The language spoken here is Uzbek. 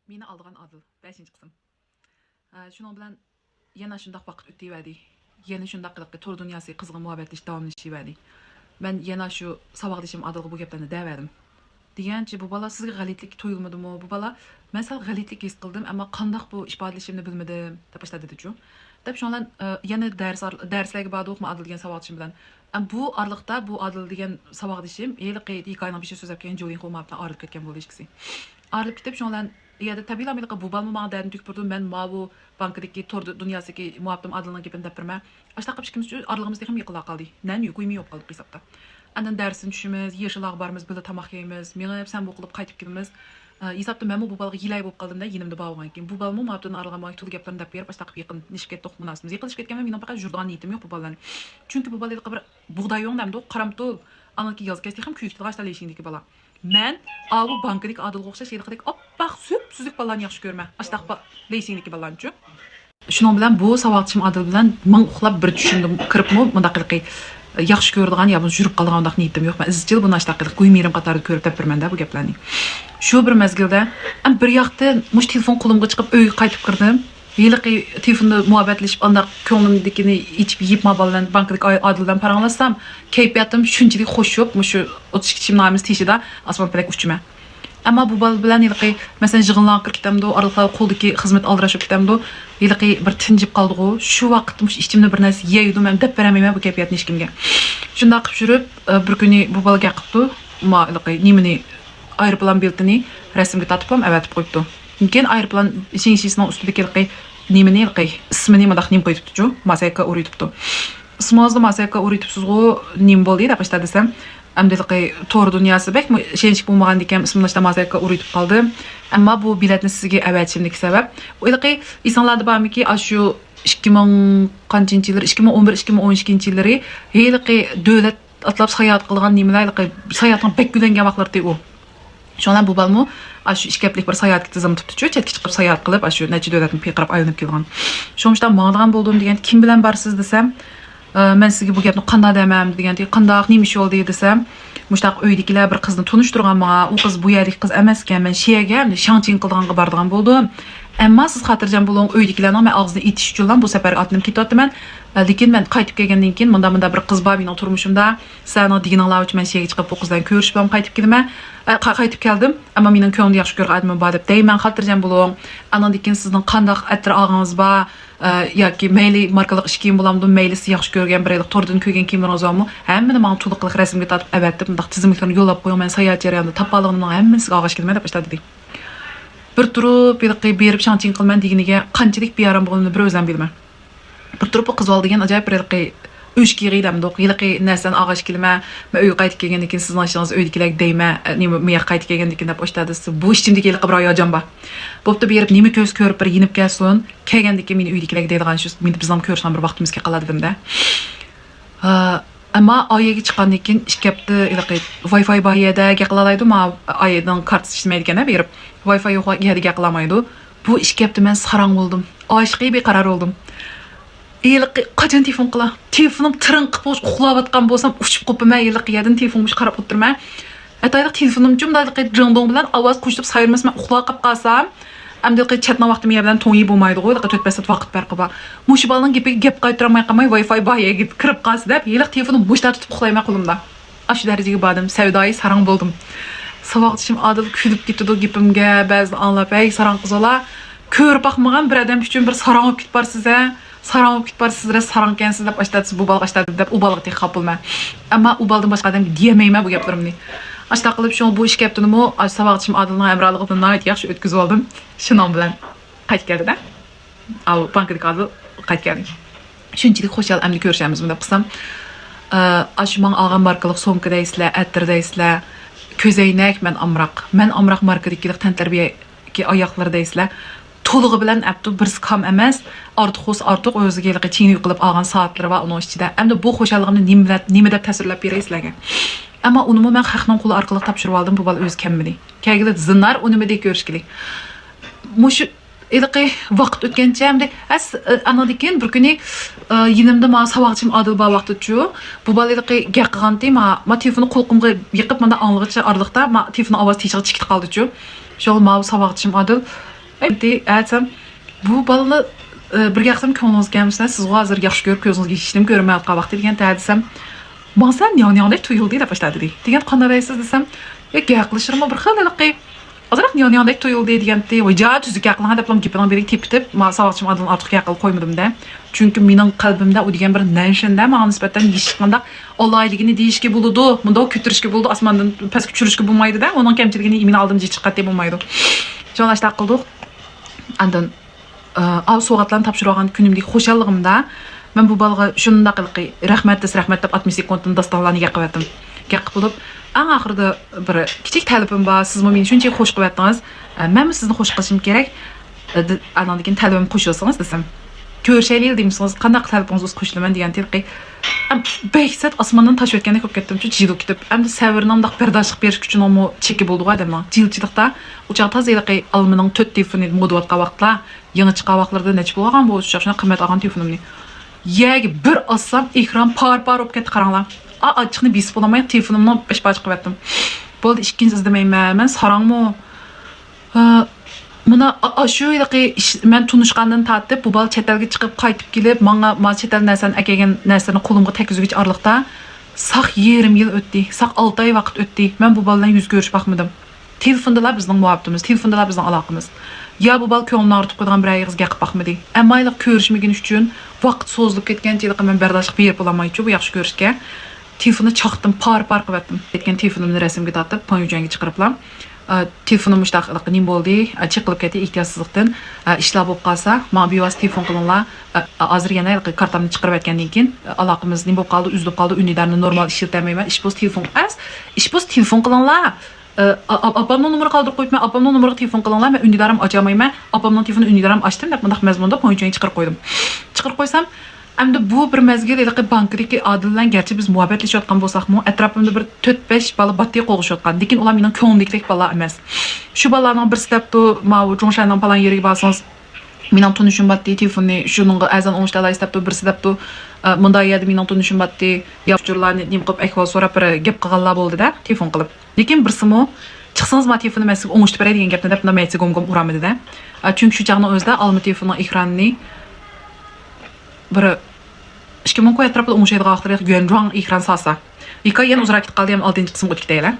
Meni aldığan Adil 5-ci qism. Şunun bilan yana shundaq vaqt o'tayverdi. Yana shundaq qilib tor dunyosi qizg'in muhabbatlish davomlashaverdi. Ben yana shu saboqdishim Adilga bu gaplarni devadim. Degancha bu bola sizga g'alitlik to'yilmadimi? Bu bola men sal g'alitlik his qildim, ammo qandoq bu ifodalashimni bilmadim deb boshladi-chu. Deb shundan yana darslarga borib o'qima Adil degan saboqdishim bilan. Bu orliqda bu Adil degan saboqdishim yiliqi hikoyaning bir şey so'zlab kelgan Jolin Xomabdan ayrılib ketgan bo'ldi ishkisi. Ayrılib ketib shundan ya da tabiiy amilqa bu balma mağda dedim tükürdüm ben bu bankadaki tor dünyasındaki muhabbetim Adil'ın gibi depirme. Aşağı kapış kimse aralığımızda hem yıkıla kaldı. Nen yüküyümü yok kaldık hesapta. Andan dersin düşümüz, yeşil ağbarımız, böyle tamak yiyimiz, mene sen bu kılıp kaytıp gibimiz. Hesapta ben bu balığı hilay bulup kaldım da yenimde bağlayan kim. Bu balma muhabbetin aralığıma tulu yaplarını da berip aşağı kapı yakın nişket toq münasımız. Yıkılış ketken ben fakat jurdan niyetim yok bu balığın. Çünkü bu balığı bir buğday yok demdi o karamtol. Anaki yazı kesti hem küyükte kaçta leşindeki bala. Men avu bankadik Adilga o'xshash yilqidik oppoq süpsüzük ballarni yaxshi ko'rman. Ashtaq leysingdiki ballarni-chu. Shuning bilan bu savodchim Adil bilan ming uxlab bir tushundim. Kiribmi bundaqilqi yaxshi ko'radigan ya bu yurib qolgan undaq niyatim yo'q. Men izchil buni ashtaqilq qo'ymayrim qatorida ko'rib topirman-da bu gaplarni. Shu bir mezgilda bir yoqda mush telefon qo'limga chiqib uyga qaytib kirdim. Yiliqi telefonda muhabbatlashib andaq ko'nglimdagini ichib yeyib bilan bankadik Adil bilan paranglashsam, kayfiyatim shunchalik xo'shib, mushu 32 chimnamiz teshida osmon palak uchma. Ammo bu bal bilan yiliqi masalan yig'inlar kirib ketamdi, oraliqlar qo'ldagi xizmat aldirashib ketamdi. Yiliqi bir tinjib qoldi-ku. Shu vaqt mush ichimda bir narsa yeydim, men deb beramayman bu kayfiyatni hech kimga. Shunda qilib yurib, bir kuni bu balga qilibdi. Ma yiliqi nimani aeroplan biltini rasmga tatib ham avatib qo'yibdi. Mümkün aeroplan şişesining ustidagi nimani ismini madaq nim qo'yibdi-chu, masaka o'rayibdi. Ismozda masaka o'rayibsiz-ku, nim bo'ldi deb aytdi desam, amdiliqi to'g'ri dunyosi bek shenchik bo'lmagan ekan ismlashda masaka o'rayib qoldi. Ammo bu biletni sizga avatishimdagi sabab, o'yliqi insonlarda bormiki, shu 2000 qanchinchi yillar, 2011-2012 yillari yiliqi davlat atlab sayohat qilgan nimalarga sayohatning bek gulangan vaqtlarda u. Shundan bu balmu shu ishkaplik bir sayohatga tizim tutdi-chu, chetga chiqib sayohat qilib, shu necha davlatni peqirib aylanib kelgan. Shundan mang'dan bo'ldim degan, kim bilan barsiz desam, men sizga bu gapni qanday demam degan, qandoq nima ish bo'ldi desam, mushtaq uydagilar bir qizni tunishtirgan menga, u qiz bu yerlik qiz emas ekan, men sheyaga shangching qilganga bordigan bo'ldim. Ammo siz xotirjam bo'ling, uydagilarning men og'zini etish uchun bu safar atlanib ketyapman. Lekin men qaytib kelgandan keyin menda bir qiz bor mening turmushimda. Sizlarning deganinglar uchun men sheyaga chiqib bu qizdan ko'rishib ham qaytib keldim. Qaytib keldim, ammo mening ko'nglimni yaxshi ko'rgan odamim bor deb deyman, xotirjam bo'ling. Andan keyin sizning qanday attir olganingiz bor yoki mayli markalik ish kiyim bo'lamdi, mayli siz yaxshi ko'rgan bir yillik to'rdan ko'rgan kiyimlaringiz bormi? Hammani men to'liq rasmga tortib avatib, bunday tizimlarni yo'llab qo'yaman, sayohat jarayonida topolligimning hammasiga og'ish kelmay deb boshladi. Bir turib yiliqi berib shangching qilman deganiga qanchalik bearam bo'lganini bir o'zim bilmayman. Bir turib qiz ol degan ajoyib bir yiliqi uyga qilamdi. Yiliqi narsan og'ish kelma, men uyga qaytib kelgandan keyin sizning ishingiz uydagilar deyman, nima men qaytib kelgandan keyin deb boshladi. Bu ishimdagi yiliqi bir oyojon bor. Bo'pti berib nima ko'z ko'rib bir yinib kelsin, kelgandan keyin meni uydagilar deydigan shu meni bizdan ko'rishgan bir vaqtimizga qoladi dedim-da. Ammo oyaga chiqqandan keyin ishkapti yiliqi Wi-Fi bor yerda gaqilalaydi, ma oyadan kartasi ishlaymaydi ekan berib. Wi-Fi yo'q yerda gaqilamaydi. Bu ishkapti men sarang bo'ldim. Oshiqiy beqaror bo'ldim. Yiliqi qachon telefon qila? Telefonim tirinqib uxlayotgan bo'lsam, uchib qo'yman, yiliqi yerdan telefonga qarab o'tirman. Atayliq telefonim jumdaliqi jingdong bilan ovoz qo'shib sayirmasman, uxlab qolsam, amdiliqi chatna vaqtim bilan to'ng'i bo'lmaydi, yiliqi 4-5 soat vaqt farqi bor. Mush bolaning gapiga gap qaytarmay qolmay, Wi-Fi bor yerga kirib qolsa deb, yiliq telefonim bo'shda tutib uxlayman qo'limda. Shu darajaga bordim, savdoyi sarang bo'ldim. Saboqchim Adil kulib ketdi gapimga, ba'zi anlab, "Ey sarang qizolar, ko'rib baxmagan bir odam uchun bir sarang olib ketib borsiz-a?" Sarang olib ketib sizlar sarangkansiz deb aytasiz, bu balga aytadi deb u balga tek qabulman. Ammo u baldan boshqa odamga demayman bu gaplarimni. Ashta qilib shu bu ish gapdinimi, saboqchim Adilning amraligi bilan nihoyat yaxshi o'tkazib oldim. Shuning bilan qaytib keldi-da. Al bankadagi Adil qaytib keldi. Shunchalik xo'shal amni ko'rishamizmi deb qilsam, ashman olgan markalik so'mkadaysizlar, attirdaysizlar, ko'zoynak men amroq markadagi tantarbiyaga oyoqlardaysizlar. To'lig'i bilan abdu bir skam emas, ortiq o'ziga yilqi chini qilib olgan soatlari va uning ichida. Endi bu xo'shalligimni nima deb ta'sirlab beray sizlarga. Ammo uni men xalqning qo'li orqali topshirib oldim, bu bola o'zi kammidi. Kelgida zinnar unimidek ko'rish kerak. Mush yilqi vaqt o'tgancha hamda anadikin bir kuni yinimda men saboqchim Adil bor vaqtda-chu, bu bola yilqi gap qilganda men telefonni qo'lqimga yiqib menda anglig'icha orliqda men telefonni ovoz teshig'i chiqib qoldi-chu. Shu men saboqchim Adil Endi aytsam, bu balani birga qilsam ko'nglingiz kelmasa, siz hozir yaxshi ko'rib ko'zingizga hech nima ko'rmayotgan vaqtda degan desam, "Men sen yoniyondek tuyuldi" deb boshladi. Degan qanaqaysiz desam, "Ya gaqlashirmi bir xilaliqi. Azroq yoniyondek tuyuldi" deganda, "Voy, ja tuzuk aqlingga deb gapini berib tepitib, men savoqchim adını ortiq aql qo'ymadim-da. Chunki mening qalbimda u degan bir nanshinda menga nisbatan hech qanday olayligini deyishga bo'ladi, bunda ko'tirishga bo'ladi, osmondan pastga tushirishga bo'lmaydi-da. Uning kamchiligini men oldimga chiqadi deb bo'lmaydi. Jonlashda qildik. Andan av so'g'atlarni topshirib olgan kunimdagi xo'shalligimda men bu balga shundaqilqi rahmat deb 60 sekundni dastonlarni yaqib bo'lib, eng oxirida bir kichik talabim bor. Siz meni shuncha xush qilyapsiz. Men sizni xush qilishim kerak. Andan keyin talabim qo'shilsangiz desam, ko'rishaylik deymisiz, qanday talabingiz o'z qo'shilaman degan tilqi. Beksat osmondan tosh o'tganda ko'p ketdim, jilib ketib, endi savrnamdaq berdashlik berish uchun omo cheki bo'ldi odamlar. Jilchilikda uchoq taziliqi almining 4 telefoni modvatqa vaqtlar, yangi chiqqan vaqtlarda nech bo'lgan bu shuna qimmat olgan telefonimni. Yagi bir assam ekran par olib ketdi qaranglar. Ochiqni besib bo'lmay telefonimni besh-bash qilib etdim. Bo'ldi ikkinchi izlamayman. Men sarangmi? Buna shu yilqi men tunishgandan tortib bu bal chet elga chiqib qaytib kelib, menga chet el narsani akagan narsani qo'limga tekkizuvchi orliqda saq yarim yil o'tdi, saq 6 oy vaqt o'tdi. Men bu bal bilan yuz ko'rish baxmadim. Telefondalar bizning muhabbatimiz, telefondalar bizning aloqamiz. Ya bu bal ko'nglimni og'ritib qo'ygan bir aygiz gapib baxmadi. Ammo iliq ko'rishmagani uchun vaqt so'zilib ketgan yilqi men bardashlik berib olmaychi bu yaxshi ko'rishga. Telefonni chaqdim, par qilib etdim. Ketgan telefonimni rasmga tortib, poyujanga chiqariblam. Telefonim mushtaqliq nim bo'ldi, chiqilib ketdi ehtiyotsizlikdan. Ishlar bo'lib qolsa, men bevosita telefon qilinglar. Hozir yana kartamni chiqarib aytgandan keyin aloqamiz nim bo'lib qoldi, uzilib qoldi, unidarni normal ishlatameyman. Ish bo'z telefon ish bo'z telefon qilinglar. Opamning nomerini qoldirib qo'yibman, opamning nomeriga telefon qilinglar. Men unidarim ochamayman. Opamning telefonini unidarim ochdim deb bundaq mazmunda poyujanga chiqarib qo'ydim. Chiqarib qo'ysam, endi bu bir mezgil edi bankdagi Odildan garchi biz muhabbatlashayotgan bo'lsak-mu, atrofimda bir 4-5 bola battiy qo'g'ishayotgan. Lekin ular mening ko'nglimdagi bolalar emas. Shu bolalarning birisi debdi, "Mau Jo'nshanning falan yeriga borsangiz, mening tunishim battiy telefonni shuningga azan o'ngishtalaysiz" debdi, birisi debdi, "Bunda yerda mening tunishim battiy, yaxshilarni nim qilib ahvol so'rab bir gap qilganlar bo'ldi-da, telefon qilib." Lekin birisimi chiqsangiz ma telefonni men sizga o'ngishtirib beray degan gapni deb nima gom uramadi-da. Chunki shu chaqning o'zida olma telefonning ekranini bir 2000 qo'y atrofida o'ngishaydigan vaqtda yuanjuang ekran sasa. Yana uzra ketib qoldi ham 6-qism o'tib ketaylar.